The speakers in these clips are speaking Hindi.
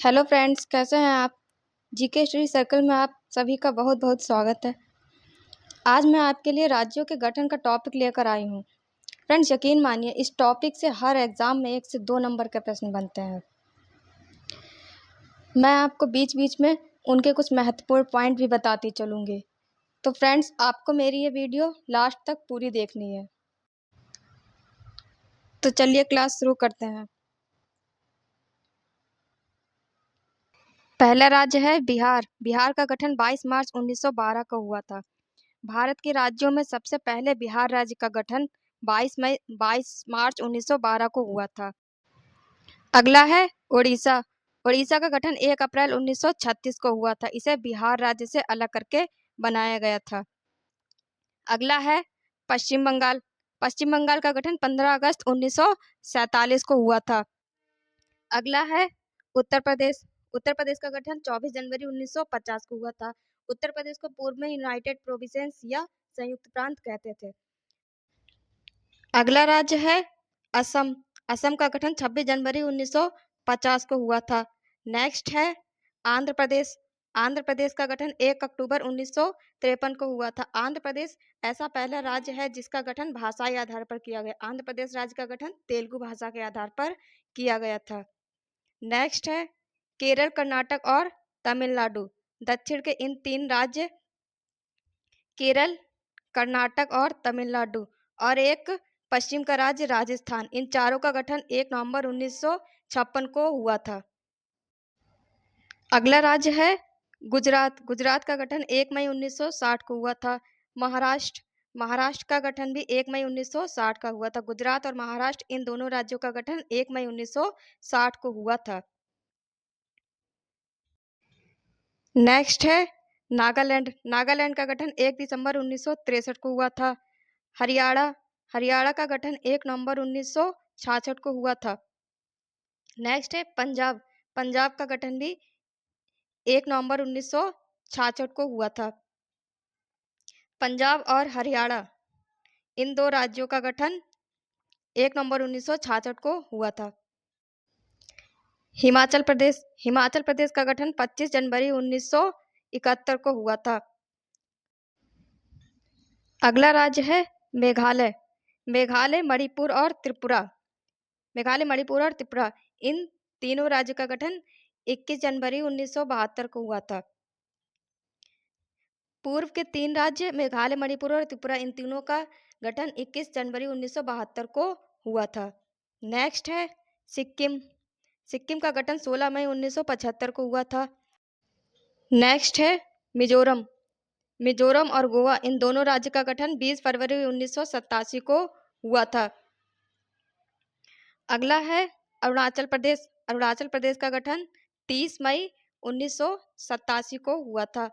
हेलो फ्रेंड्स, कैसे हैं आप। जीके स्टडी सर्कल में आप सभी का बहुत बहुत स्वागत है। आज मैं आपके लिए राज्यों के गठन का टॉपिक लेकर आई हूँ। फ्रेंड्स, यकीन मानिए इस टॉपिक से हर एग्ज़ाम में 1 से 2 नंबर के प्रश्न बनते हैं। मैं आपको बीच बीच में उनके कुछ महत्वपूर्ण पॉइंट भी बताती चलूँगी। तो फ्रेंड्स, आपको मेरी ये वीडियो लास्ट तक पूरी देखनी है। तो चलिए क्लास शुरू करते हैं। पहला राज्य है बिहार। बिहार का गठन 22 मार्च 1912 को हुआ था। भारत के राज्यों में सबसे पहले बिहार राज्य का गठन 22 मार्च 1912 को हुआ था। अगला है उड़ीसा। उड़ीसा का गठन 1 अप्रैल 1936 को हुआ था। इसे बिहार राज्य से अलग करके बनाया गया था। अगला है पश्चिम बंगाल। पश्चिम बंगाल का गठन 15 अगस्त 1947 को हुआ था। अगला है उत्तर प्रदेश। उत्तर प्रदेश का गठन 24 जनवरी 1950 को हुआ था। उत्तर प्रदेश को पूर्व में यूनाइटेड प्रोविंसेस या संयुक्त प्रांत कहते थे। अगला राज्य है असम। असम का गठन 26 जनवरी 1950 को हुआ था। नेक्स्ट है आंध्र प्रदेश। आंध्र प्रदेश का गठन 1 अक्टूबर 1953 को हुआ था। आंध्र प्रदेश ऐसा पहला राज्य है जिसका गठन भाषाई आधार पर किया गया। आंध्र प्रदेश राज्य का गठन तेलुगु भाषा के आधार पर किया गया था। नेक्स्ट है केरल, कर्नाटक और तमिलनाडु। दक्षिण के इन 3 राज्य केरल, कर्नाटक और तमिलनाडु और एक पश्चिम का राज्य राजस्थान, इन चारों का गठन 1 नवंबर 1956 को हुआ था। अगला राज्य है गुजरात। गुजरात का गठन 1 मई 1960 को हुआ था। महाराष्ट्र। महाराष्ट्र का गठन भी 1 मई 1960 का हुआ था। गुजरात और महाराष्ट्र इन दोनों राज्यों का गठन 1 मई 1960 को हुआ था। नेक्स्ट है नागालैंड। नागालैंड का गठन 1 दिसंबर 1963 को हुआ था। हरियाणा। हरियाणा का गठन 1 नवंबर 1966 को हुआ था। नेक्स्ट है पंजाब। पंजाब का गठन भी 1 नवंबर 1966 को हुआ था। पंजाब और हरियाणा इन 2 राज्यों का गठन 1 नवंबर 1966 को हुआ था। हिमाचल प्रदेश। हिमाचल प्रदेश का गठन 25 जनवरी 1971 को हुआ था। अगला राज्य है मेघालय। मेघालय, मणिपुर और त्रिपुरा। मेघालय, मणिपुर और त्रिपुरा इन तीनों राज्यों का गठन 21 जनवरी 1972 को हुआ था। पूर्व के 3 राज्य मेघालय, मणिपुर और त्रिपुरा, इन तीनों का गठन 21 जनवरी 1972 को हुआ था। नेक्स्ट है सिक्किम। सिक्किम का गठन 16 मई 1975 को हुआ था। नेक्स्ट है मिजोरम। मिजोरम और गोवा इन दोनों राज्य का गठन 20 फरवरी 1987 को हुआ था। अगला है अरुणाचल प्रदेश। अरुणाचल प्रदेश का गठन 30 मई 1987 को हुआ था।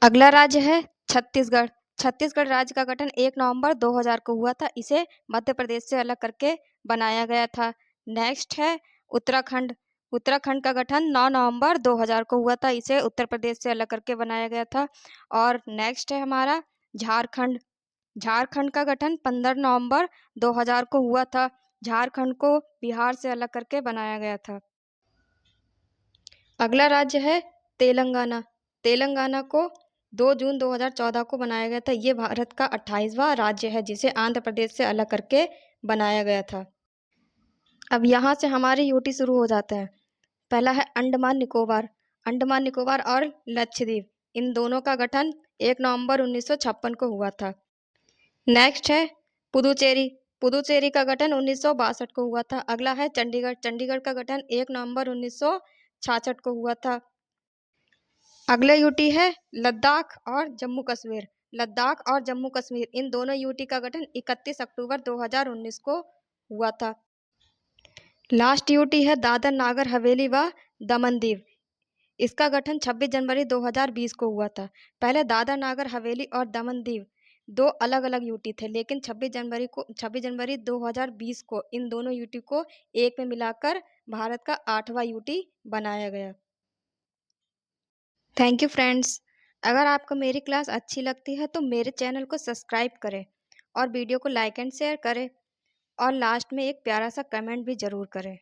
अगला राज्य है छत्तीसगढ़। छत्तीसगढ़ राज्य का गठन 1 नवंबर 2000 को हुआ था। इसे मध्य प्रदेश से अलग करके बनाया गया था। नेक्स्ट है उत्तराखंड। उत्तराखंड का गठन 9 नवंबर 2000 को हुआ था। इसे उत्तर प्रदेश से अलग करके बनाया गया था। और नेक्स्ट है हमारा झारखंड। झारखंड का गठन 15 नवंबर 2000 को हुआ था। झारखंड को बिहार से अलग करके बनाया गया था। अगला राज्य है तेलंगाना। तेलंगाना को 2 जून 2014 को बनाया गया था। ये भारत का 28वां राज्य है जिसे आंध्र प्रदेश से अलग करके बनाया गया था। अब यहाँ से हमारे यूटी शुरू हो जाते हैं। पहला है अंडमान निकोबार। अंडमान निकोबार और लक्षद्वीप इन दोनों का गठन 1 नवंबर 1956 को हुआ था। नेक्स्ट है पुदुचेरी। पुदुचेरी का गठन 1962 को हुआ था। अगला है चंडीगढ़। चंडीगढ़ का गठन 1 नवंबर 1966 को हुआ था। अगला यूटी है लद्दाख और जम्मू कश्मीर। लद्दाख और जम्मू कश्मीर इन दोनों यूटी का गठन 31 अक्टूबर 2019 को हुआ था। लास्ट यूटी है दादर नागर हवेली व दमन दीव। इसका गठन 26 जनवरी 2020 को हुआ था। पहले दादर नागर हवेली और दमन दीव 2 अलग अलग यूटी थे, लेकिन 26 जनवरी 2020 को इन दोनों यूटी को एक में मिलाकर भारत का 8वां यूटी बनाया गया। Thank you friends. अगर आपको मेरी क्लास अच्छी लगती है तो मेरे चैनल को सब्सक्राइब करें और वीडियो को लाइक एंड शेयर करें और लास्ट में एक प्यारा सा कमेंट भी ज़रूर करें।